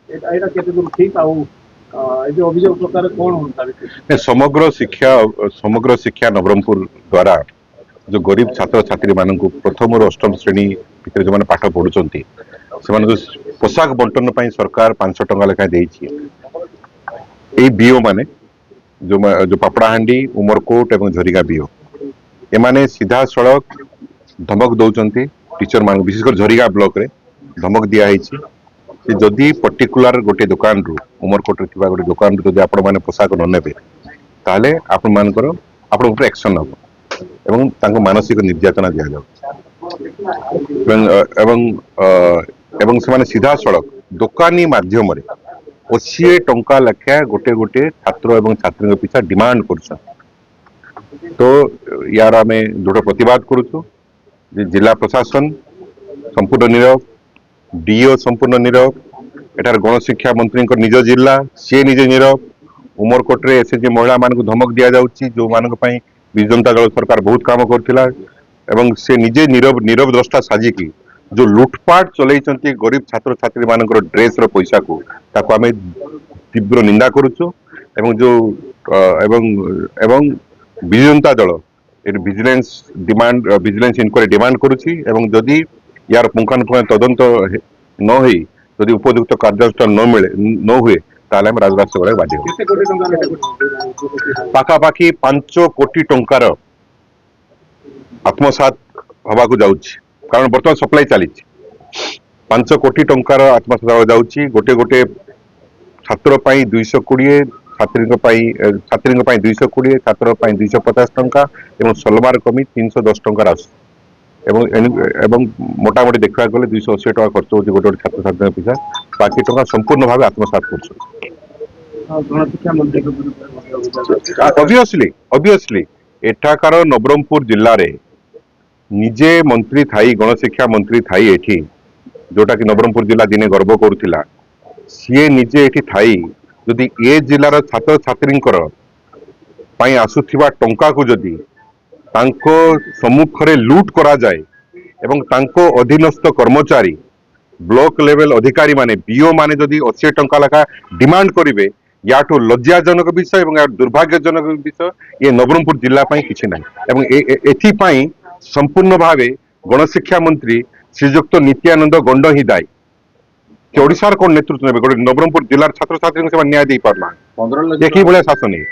এটা केते दूर ठीक आउ ए जो अभियोग प्रकार कोन होता है समग्र शिक्षा नवरंगपुर द्वारा जो गरीब छात्र छात्री मान प्रथम और अष्टम श्रेणी भितर जो पाठ पढ़ुंट से पोशाक बंटन सरकार 500 टंका लेखा बीओ माने जो पापड़ाहांडी उमरकोट और झरिगा बीओ एमाने सीधा सड़क धमक दौरान टीचर मान विशेषकर झरिगा ब्लॉक रे धमक दिया जदि पर्टिकुलर गोटे दुकान रु उमरकोट गोटे दुकान रु जदि आपण माने पोशाक न नेबे ताले आपण मानकर आपण ऊपर एक्शन नब एवं तांको मानसिक निर्यातना दिया जाउ एवं से माने सीधा सड़क दुकानी माध्यम रे 80 टंका लेखा गोटे गोटे छात्र एवं छात्री पिछा डिमांड कर तो यार आम दृढ़ प्रतिवाद करुचु जिला प्रशासन संपूर्ण नीरव डीओ संपूर्ण नीरव एटार गणशिक्षा मंत्री निज जिला सी निजे नीरव उमरकोट एसएचजी महिला मान धमक दि जाउची जो मान विजु जनता दल सरकार बहुत काम करथिला एवं से निजे नीरव नीरव द्रष्टा साजिकी जो लुटपाट चलैचंती गरीब छात्र छात्री मानकर ड्रेस रो पैसा को ताको आमे तीव्र निंदा करुचु एवं जो एवं Biju Janata Dal vigilance demand vigilance inquiry demand करुची एवं जदि यार पुंखानुपुंख तदंत न होई जदि उपयुक्त कार्यानुष्ठान न मिले न हुए ताले हम राजराष्ट्र गले बाध्य पाखापाखि 5 कोटी टंकार आत्मसात हवा को जाउची कारण बर्तमान सप्लाई चली 5 कोटी टंकार आत्मसात हवा जाउची गोटे गोटे छात्र 220 छात्री 220 छात्र 250 टंका एवं सलवार कमी 310 टंका आस एवं मोटामोटी देखा गले 280 टका खर्च होती गोटे गोटे छात्र छात्री पिछा बाकी टंका संपूर्ण भाव आत्मसात कर एठाकार नवरंगपुर जिले में निजे मंत्री थाई गणशिक्षा मंत्री थाई एठी जोटा कि नवरंगपुर जिला दिने गर्व करुला सी निजे एठी थाई जदि ए जिलार छात्र छात्री आसुथिबा टंका को जदि तांको सम्मुख रे लूट करा जाए एवं तांको अधीनस्थ कर्मचारी ब्लॉक लेवल अधिकारी माने बीओ माने जदि 80 टंका लेखा डिमांड करिवे याठो लज्जाजनक विषय एवं दुर्भाग्यजनक विषय ये नवरंगपुर जिला किछि नै एवं एथि पई संपूर्ण भावे गणशिक्षा मंत्री श्रीजुक्त नित्यानंद गंड ही दायी कि ओडिशार कोन नेतृत्व नेबे नवरंगपुर जिलार छात्र छात्री से न्याय दे पारला एक ही भाया शासन है।